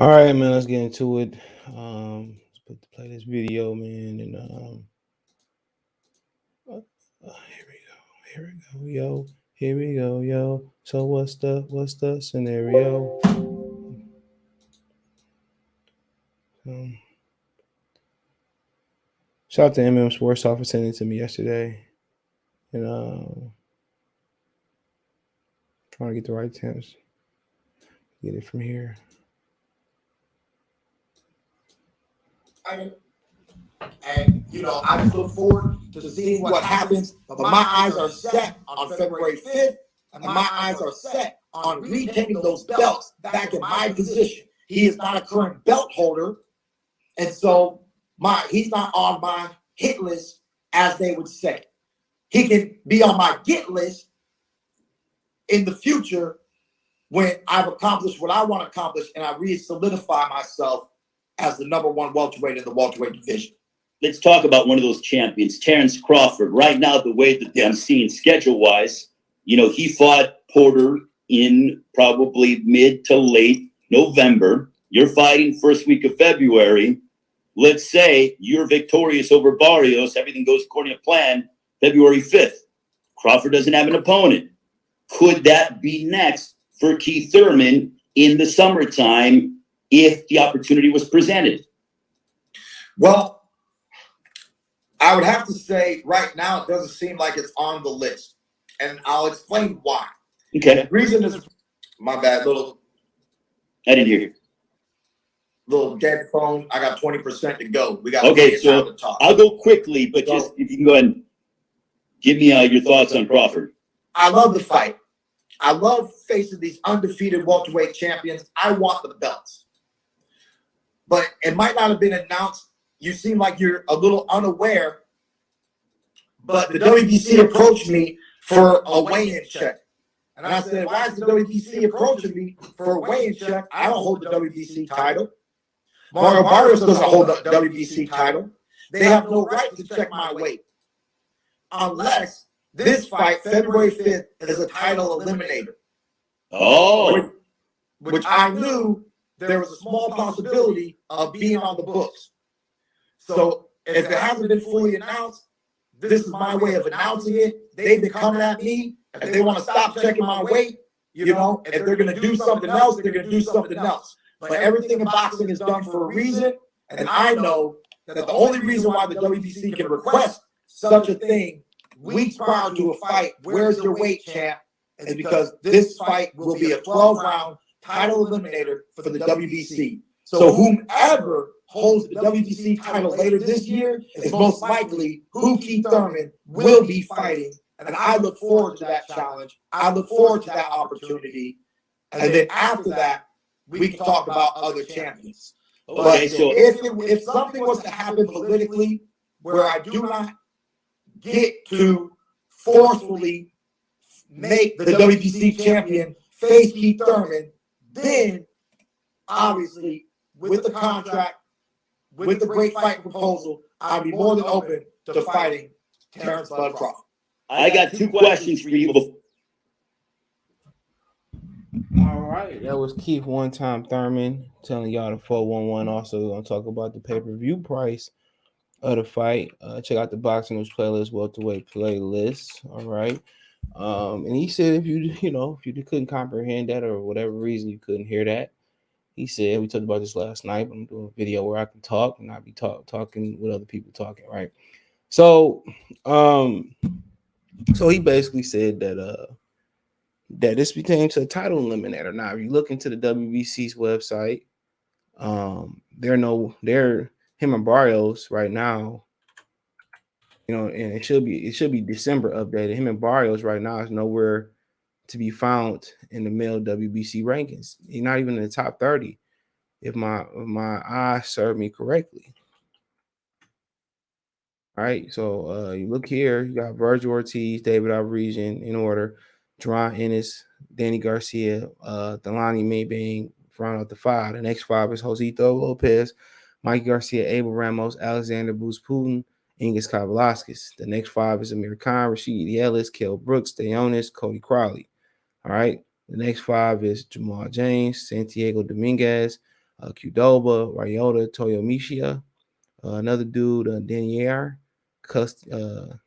All right, man. Let's get into it. Play this video, man, and here we go. Here we go, yo. Here we go, yo. So what's the scenario? Um, Shout out to Sports for sending it to me yesterday, and trying to get the right temps. Get it from here. And I just look forward to seeing what happens. But my eyes are set on February 5th, and my eyes are set on retaining those belts back in my position. He is not a current belt holder, and so he's not on my hit list, as they would say. He can be on my get list in the future when I've accomplished what I want to accomplish and I re-solidify myself as the number one welterweight in the welterweight division. Let's talk about one of those champions, Terrence Crawford. Right now, the way that I'm seeing schedule-wise, he fought Porter in probably mid to late November. You're fighting first week of February. Let's say you're victorious over Barrios. Everything goes according to plan. February 5th. Crawford doesn't have an opponent. Could that be next for Keith Thurman in the summertime if the opportunity was presented? Well, I would have to say right now it doesn't seem like it's on the list. And I'll explain why. Okay. The reason is, my bad, I didn't hear you. Little dead phone. I got 20% to go. We got okay, so to talk. I'll go quickly, but just if you can go ahead and give me your thoughts on Crawford. I love the fight. I love facing these undefeated welterweight champions. I want the belts. But it might not have been announced. You seem like you're a little unaware. But the WBC approached me for a weigh-in check. And I said, why is the WBC approaching me for a weigh-in check? I don't hold the WBC title. Mario Barrios doesn't hold the WBC title. They have no right to check my weight. Unless this fight, February 5th, is a title eliminator. Oh. Which I knew there was a small possibility of being on the books. So if it hasn't been fully announced, this is my way of announcing it. They've been coming at me. If they want to stop checking my weight, if they're going to do something else, they're going to do something else. But everything in boxing is done for a reason. And I know that the only reason why the WBC can request such a thing weeks prior to a fight, where's your weight, champ, is because this fight will be a 12-round title eliminator for the WBC. So whomever holds the WBC title later this year is most likely who Keith Thurman will be fighting. And I look forward to that challenge. I look forward to that opportunity. And then after that, we can talk about other champions. Okay, but so if something was to happen politically where I do not get to forcefully make the WBC champion face Keith Thurman, then obviously with the contract, with the great fight proposal, I'd be more than open to fighting Terrence Bud Crawford. I got two questions for you. All right, that was Keith one-time Thurman telling y'all the 411. Also, we're gonna talk about the pay-per-view price of the fight. Check out the Boxing News playlist, welterweight playlist. All right. And he said if you couldn't comprehend that or whatever reason you couldn't hear that, he said we talked about this last night. But I'm doing a video where I can talk and not be talking with other people talking. Right. So, so he basically said that this became a title eliminator. Now, if you look into the WBC's website, they're him and Barrios right now. And it should be December updated. Him and Barrios right now is nowhere to be found in the male WBC rankings. He's not even in the top 30, if my eyes serve me correctly. All right, so you look here, you got Virgil Ortiz, David Alvarez in order, Jerron Ennis, Danny Garcia, Delani Maybang, round out the 5. The next 5 is Josito Lopez, Mike Garcia, Abel Ramos, Alexander Booz Putin, Ingus Kavalaskis. The next 5 is Amir Khan, Rashid Ellis, Kell Brooks, Dayonis, Cody Crowley. All right, the next 5 is Jamal James, Santiago Dominguez, Qdoba, Ryota, Toyomiya, another dude, Denier, Custio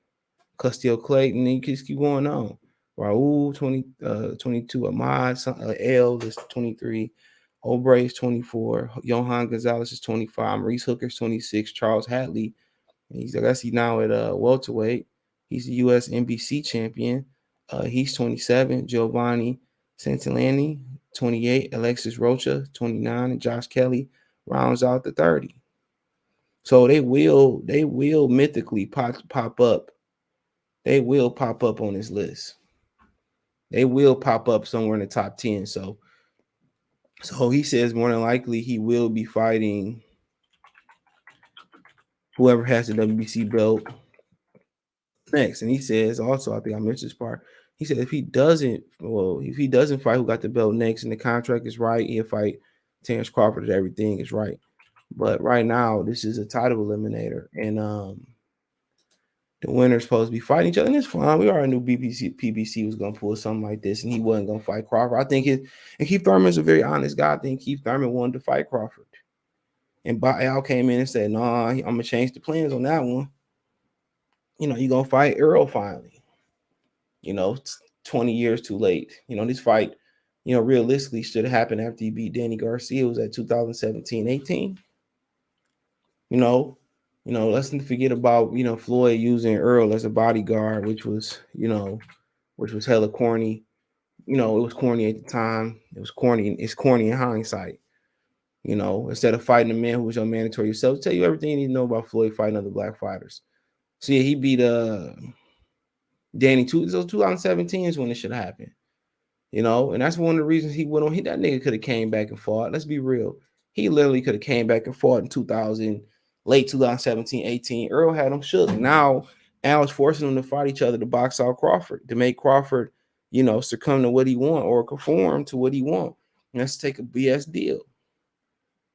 Clayton, and you just keep going on. Raul, 22, Ahmad, L is 23, Obre is 24, Johan Gonzalez is 25, Maurice Hooker is 26, Charles Hatley, I guess he's now at welterweight. He's the U.S. NBC champion. He's 27. Giovanni Santillanti, 28. Alexis Rocha, 29. And Josh Kelly rounds out the 30. So they will mythically pop up. They will pop up on this list. They will pop up somewhere in the top 10. So he says more than likely he will be fighting whoever has the WBC belt next. And he says also, I think I mentioned this part. He said if he doesn't fight who got the belt next and the contract is right, he'll fight Terrence Crawford and everything is right. But right now, this is a title eliminator, and the winner's supposed to be fighting each other. And it's fine. We already knew PBC was gonna pull something like this, and he wasn't gonna fight Crawford. I think and Keith Thurman's a very honest guy. I think Keith Thurman wanted to fight Crawford, and Al came in and said, "Nah, I'm gonna change the plans on that one. You're gonna fight Errol finally. 20 years too late. This fight, realistically should have happened after he beat Danny Garcia. It was at 2017-18. Let's not forget about, Floyd using Earl as a bodyguard, which was hella corny. It was corny at the time. It was corny. It's corny in hindsight. Instead of fighting a man who was your mandatory yourself, tell you everything you need to know about Floyd fighting other black fighters. So yeah, he beat Danny 2017 is when it should happen. And that's one of the reasons he went on. That nigga could have came back and fought. Let's be real. He literally could have came back and fought in late 2017, 18. Earl had him shook. Now Al is forcing them to fight each other to box out Crawford, to make Crawford, succumb to what he want or conform to what he want. And let's take a BS deal.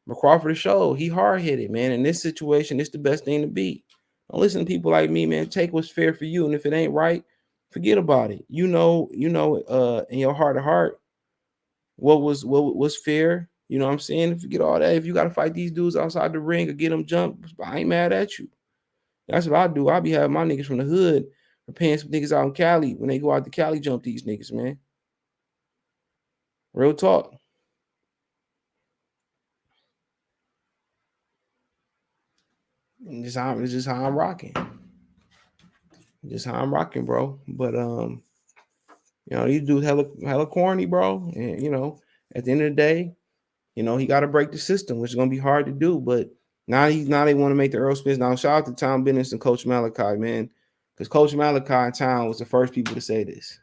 But Crawford showed he hard-headed, man. In this situation, it's the best thing to be. Don't listen to people like me, man. Take what's fair for you. And if it ain't right, forget about it. In your heart of heart, what was fair. You know what I'm saying? Forget all that. If you got to fight these dudes outside the ring or get them jumped, I ain't mad at you. That's what I do. I be having my niggas from the hood or paying some niggas out in Cali when they go out to Cali jump these niggas, man. Real talk. And this is just how I'm rocking. Just how I'm rocking, bro. But these dudes hella corny, bro. And at the end of the day, he got to break the system, which is gonna be hard to do. But now they want to make the Errol Spence. Now shout out to Tom Bennis and Coach Malachi, man, because Coach Malachi in town was the first people to say this.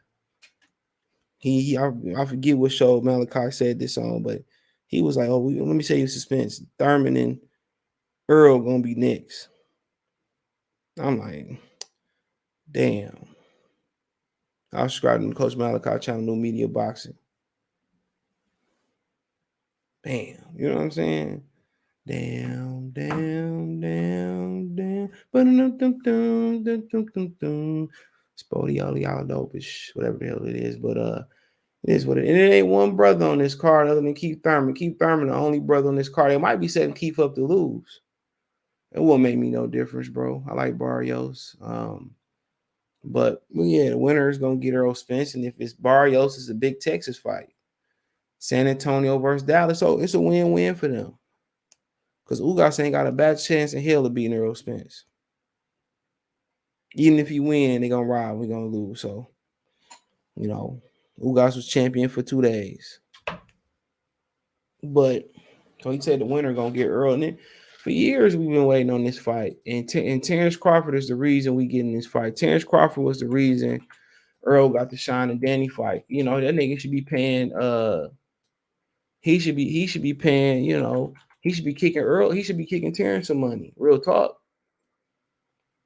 I forget what show Malachi said this on, but he was like, "Oh, let me say you suspense. Thurman and Earl gonna be next." I'm like, damn. I was subscribing to Coach Malachi channel, New Media Boxing. Bam, you know what I'm saying? Damn. Spody Dopish, whatever the hell it is. But it is what it is. And it ain't one brother on this card other than Keith Thurman. Keith Thurman, the only brother on this card. It might be setting Keith up to lose. It won't make me no difference, bro. I like Barrios. But yeah, the winner is gonna get Errol Spence. And if it's Barrios, it's a big Texas fight. San Antonio versus Dallas. So it's a win-win for them. Because Ugas ain't got a bad chance in hell of beating Errol Spence. Even if he win, they're going to ride. We're going to lose. So, Ugas was champion for 2 days. But, so he said the winner going to get Earl. And then for years, we've been waiting on this fight. And Terrence Crawford is the reason we get in this fight. Terrence Crawford was the reason Earl got the Shine and Danny fight. That nigga should be paying, he should be paying, he should be kicking Earl. He should be kicking Terrence some money. Real talk.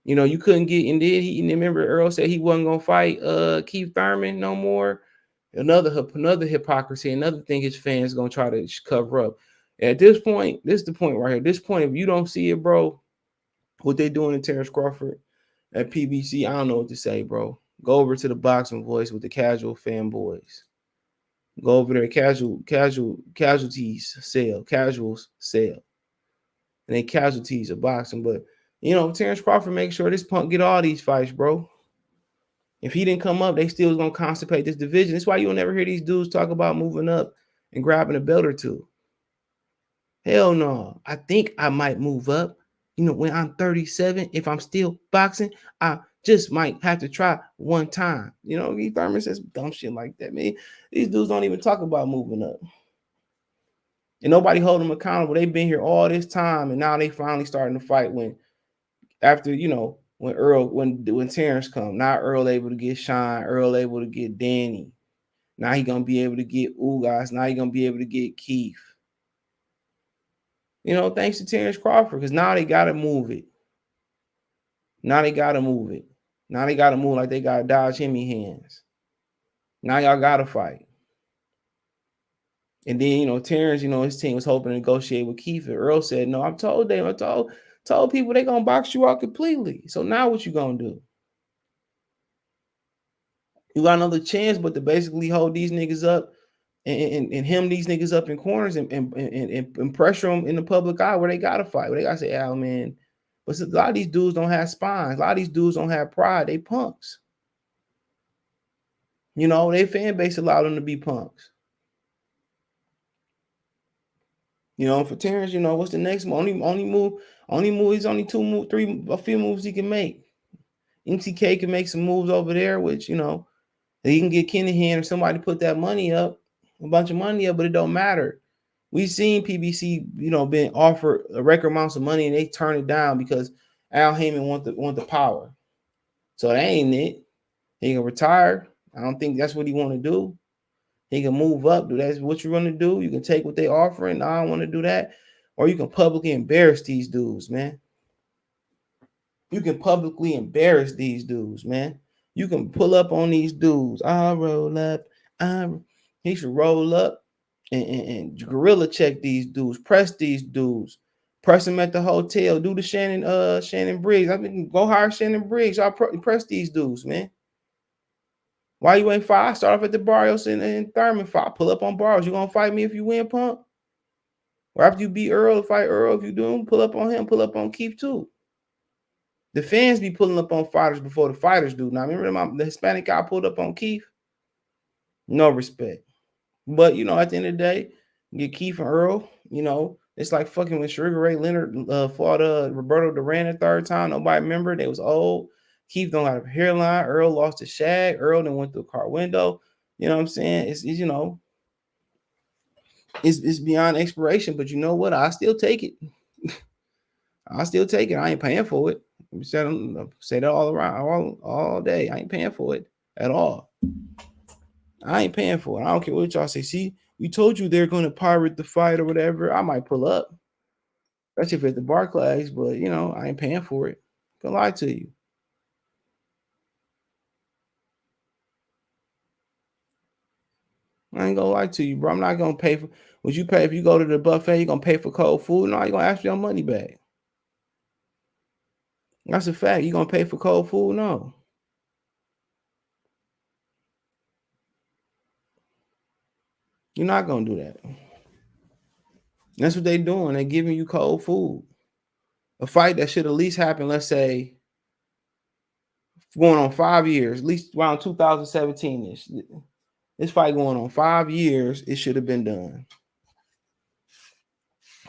You couldn't get, and then remember Earl said he wasn't gonna fight Keith Thurman no more. Another hypocrisy, another thing his fans gonna try to cover up. At this point, this is the point right here. At this point, if you don't see it, bro, what they doing to Terrence Crawford at PBC, I don't know what to say, bro. Go over to the Boxing Voice with the casual fanboys. Go over there, casualties sell, casuals sell. And they casualties of boxing. But Terrence Crawford makes sure this punk get all these fights, bro. If he didn't come up, they still was gonna constipate this division. That's why you'll never hear these dudes talk about moving up and grabbing a belt or two. Hell no. I think I might move up. When I'm 37, if I'm still boxing, I just might have to try one time. Keith Thurman says dumb shit like that, man. These dudes don't even talk about moving up. And nobody hold them accountable. They've been here all this time, and now they finally starting to fight when when Terrence come. Now Earl able to get Shine, Earl able to get Danny. Now he gonna be able to get Ugas. Now he gonna be able to get Keith. Thanks to Terrence Crawford, because now they gotta move it. Now they gotta move it. Now they gotta move like they got Dodge Hemi hands. Now y'all gotta fight. And then Terrence, his team was hoping to negotiate with Keith, and Earl said, "No, I told people they gonna box you out completely. So now what you gonna do? You got another chance, but to basically hold these niggas up and hem these niggas up in corners and pressure them in the public eye where they gotta fight. Where they gotta say, oh man." But a lot of these dudes don't have spines. A lot of these dudes don't have pride. They punks. Their fan base allowed them to be punks. For Terrence, what's the next move? Only move. He's only a few moves he can make. MTK can make some moves over there, which he can get Kinahan or somebody to put that money up, a bunch of money up, but it don't matter. We've seen PBC, been offered a record amounts of money and they turn it down because Al Heyman want the power. So that ain't it. He can retire. I don't think that's what he want to do. He can move up. Do that's what you want to do. You can take what they offering. I don't want to do that. Or you can publicly embarrass these dudes, man. You can publicly embarrass these dudes, man. You can pull up on these dudes. I'll roll up. He should roll up and gorilla check these dudes, press these dudes, press them at the hotel. Do the Shannon Briggs. I mean, go hire Shannon Briggs. Y'all press these dudes, man. Why you ain't fight? I start off at the Barrios and Thurman fight. Pull up on Barrios. You gonna fight me if you win, punk? Or after you beat Earl, fight Earl. If you do, pull up on him. Pull up on Keith too. The fans be pulling up on fighters before the fighters do. Now, remember the Hispanic guy pulled up on Keith? No respect. But, at the end of the day, get Keith and Earl, it's like fucking when Sugar Ray Leonard fought Roberto Duran the third time. Nobody remembered. They was old. Keith don't have a hairline. Earl lost his shag. Earl then went through a car window. You know what I'm saying? It's beyond expiration. But you know what? I still take it. I still take it. I ain't paying for it. Say that all around all day. I ain't paying for it at all. I ain't paying for it. I don't care what y'all say. See, we told you they're gonna pirate the fight or whatever. I might pull up. Especially if it's the Barclays, but I ain't paying for it. Gonna lie to you. I ain't gonna lie to you, bro. I'm not gonna pay for what you pay if you go to the buffet, you're gonna pay for cold food. No, you're gonna ask for your money back. That's a fact. You're gonna pay for cold food? No. You're not gonna do that. That's what they're doing. They're giving you cold food. A fight that should at least happen, let's say, going on 5 years, at least around 2017-ish. This fight going on 5 years, it should have been done.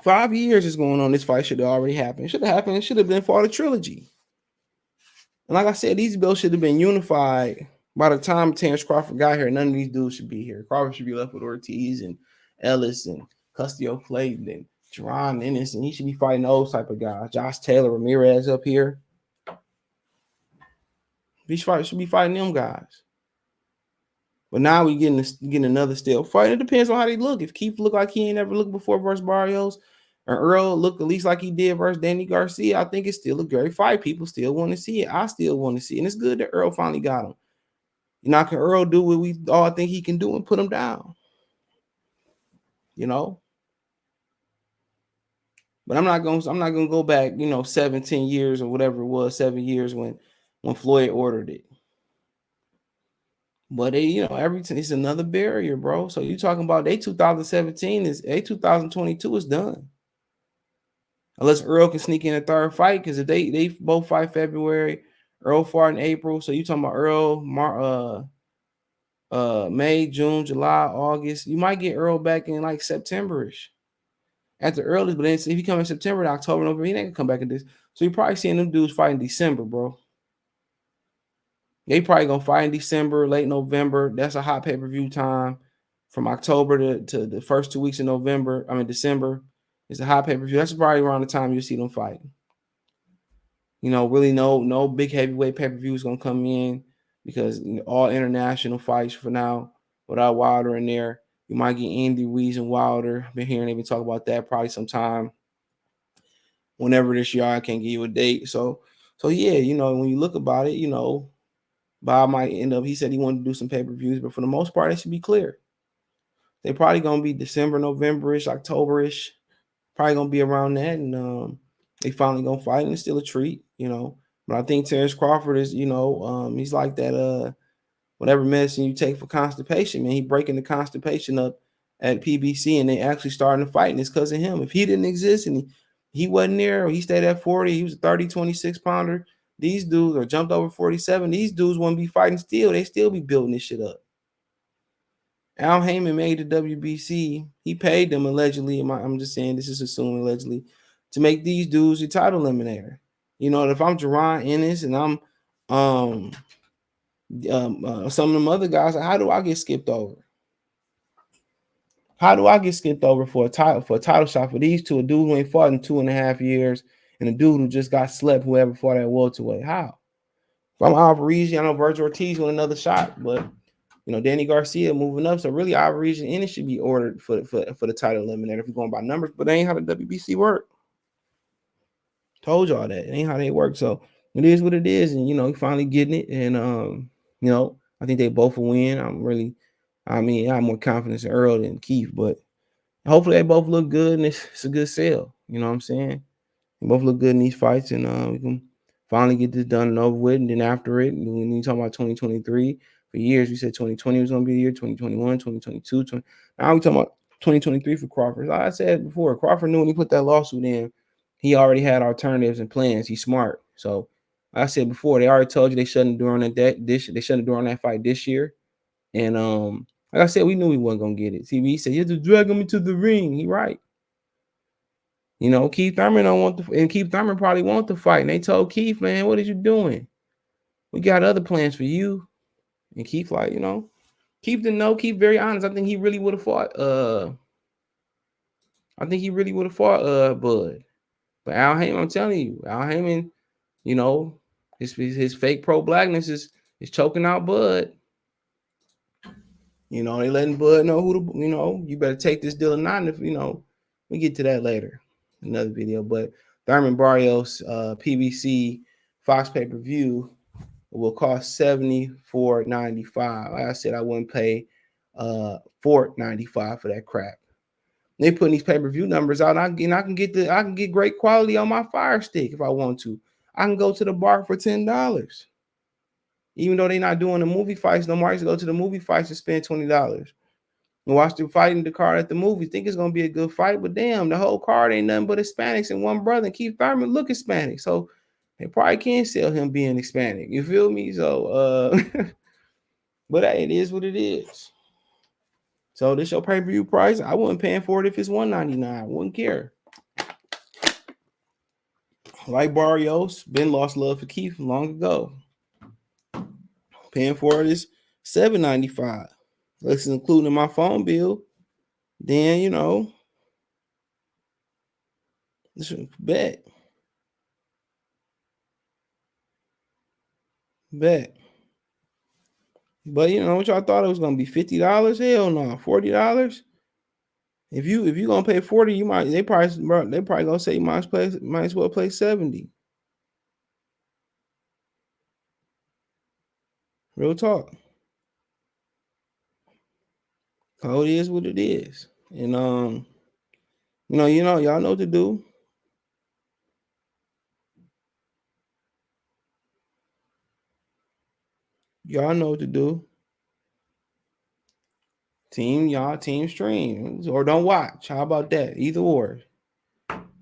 5 years is going on. This fight should have already happened. It should have happened. It should have been for the trilogy. And like I said, these belts should have been unified by the time Terrence Crawford got here. None of these dudes should be here. Crawford should be left with Ortiz and Ellis and Custio Clayton and Jerron Ennis, and he should be fighting those type of guys. Josh Taylor, Ramirez up here. These fights should be fighting them guys. But now we getting another still fight. It depends on how they look. If Keith look like he ain't never looked before versus Barrios, or Earl look at least like he did versus Danny Garcia, I think it's still a great fight. People still want to see it. I still want to see it. And it's good that Earl finally got him. Now, can Earl do what we all think he can do and put him down? But I'm not gonna go back, 17 years or whatever it was, 7 years when Floyd ordered it. But they, everything is another barrier, bro. So you talking about they 2017 is 2022 is done. Unless Earl can sneak in a third fight, because if they both fight February, Earl fought in April. So you talking about Earl, May, June, July, August. You might get Earl back in like September-ish at the earliest. But then if he come in September, October, November, he ain't gonna come back in this. So you probably seeing them dudes fight in December, bro. They probably gonna fight in December, late November. That's a hot pay-per-view time. From October to the first 2 weeks in November. I mean December is a hot pay-per-view. That's probably around the time you see them fighting. Really no big heavyweight pay-per-view is gonna come in because all international fights for now without Wilder in there. You might get Andy Ruiz and Wilder. Been hearing even talk about that probably sometime whenever this year. I can't give you a date. So yeah, when you look about it, Bob might end up. He said he wanted to do some pay-per-views, but for the most part, it should be clear. They probably gonna be December, November-ish, October-ish. Probably gonna be around that, and they finally gonna fight, and it's still a treat, But I think Terrence Crawford is, he's like that. Whatever medicine you take for constipation, man, he breaking the constipation up at PBC, and they actually starting to fight, and it's because of him. If he didn't exist and he wasn't there, or he stayed at 40, he was a 30, 26 pounder. These dudes, or jumped over 47. These dudes wouldn't be fighting still. They still be building this shit up. Al Heyman made the WBC. He paid them allegedly. I'm just saying, this is assuming allegedly, to make these dudes a title eliminator. If I'm Jerron Ennis and I'm some of them other guys, how do I get skipped over? How do I get skipped over for a title shot for these two? A dude who ain't fought in 2.5 years, and a dude who just got slept, whoever fought at welterweight. How? If I'm Alvarez, I know Virgil Ortiz with another shot, but Danny Garcia moving up. So really, Alvarez and Ennis should be ordered for the title eliminator if you're going by numbers. But that ain't how the WBC work. Told y'all that. It ain't how they work. So it is what it is, and he finally getting it. And I think they both will win. I have more confidence in Earl than Keith, but hopefully they both look good and it's a good sale. You know what I'm saying? They both look good in these fights, and we can finally get this done and over with. And then after it, when you talk about 2023, for years we said 2020 was going to be the year, 2021, 2022. Now we talking about 2023 for Crawford. Like I said before, Crawford knew when he put that lawsuit in, he already had alternatives and plans. He's smart. So like I said before, they already told you they shouldn't do on they shouldn't do on that fight this year. And like I said, we knew he wasn't gonna get it. TV he said, you have to drag him into the ring. He right. Keith Thurman don't want and Keith Thurman probably want to fight. And they told Keith, man, what are you doing? We got other plans for you. And Keith, like, Keith didn't know. Keith very honest. I think he really would have fought. Bud. But Al Heyman, I'm telling you, Al Heyman, his fake pro blackness is choking out Bud. They letting Bud know you better take this deal or not. And if we get to that later, another video. But Thurman Barrios, PBC Fox pay-per-view will cost $74.95. Like I said, I wouldn't pay $4.95 for that crap. They putting these pay-per-view numbers out, and I can get great quality on my Fire Stick if I want to. I can go to the bar for $10. Even though they're not doing the movie fights no more, I used to go to the movie fights and spend $20 and watch the fighting the card at the movie. Think it's gonna be a good fight, but damn, the whole card ain't nothing but Hispanics and one brother. And Keith Thurman look Hispanic, so they probably can't sell him being Hispanic. You feel me? So, but hey, it is what it is. So this your pay-per-view price. I wouldn't pay for it if it's $199. Wouldn't care. Like Barrios, Ben lost love for Keith long ago. Paying for it is $7.95. This is including my phone bill. Then bet. But what y'all thought it was gonna be $50? Hell no, $40. If you gonna pay 40, you might they probably gonna say you might as well play 70. Real talk. So it is what it is. And y'all know what to do. Y'all know what to do. Team stream or don't watch. How about that? Either or.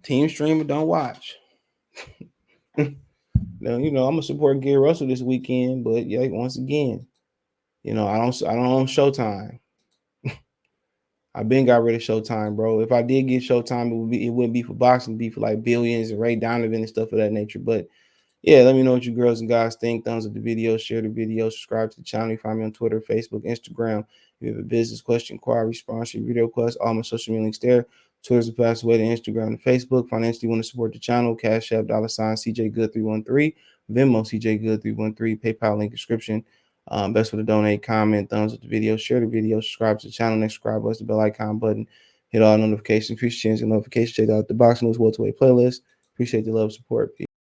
Team stream or don't watch. Now, I'm gonna support Gary Russell this weekend, but yeah, once again, I don't own Showtime. I've been got rid of Showtime, bro. If I did get Showtime, it wouldn't be for boxing, it'd be for like Billions and Ray Donovan and stuff of that nature. But yeah, let me know what you girls and guys think. Thumbs up the video, share the video, subscribe to the channel. You find me on Twitter, Facebook, Instagram. If you have a business question, inquiry, sponsor, video request, all my social media links there. Twitter's the fastest way to Instagram and Facebook. Financially, want to support the channel, Cash App, $, CJ Good 313, Venmo, CJ Good 313, PayPal link description. Best way to donate, comment, thumbs up the video, share the video, subscribe to the channel. Next subscribe button, the bell icon button, hit all notifications. Appreciate your notifications. Check out the Boxing News Welterweight playlist. Appreciate the love, support. Peace.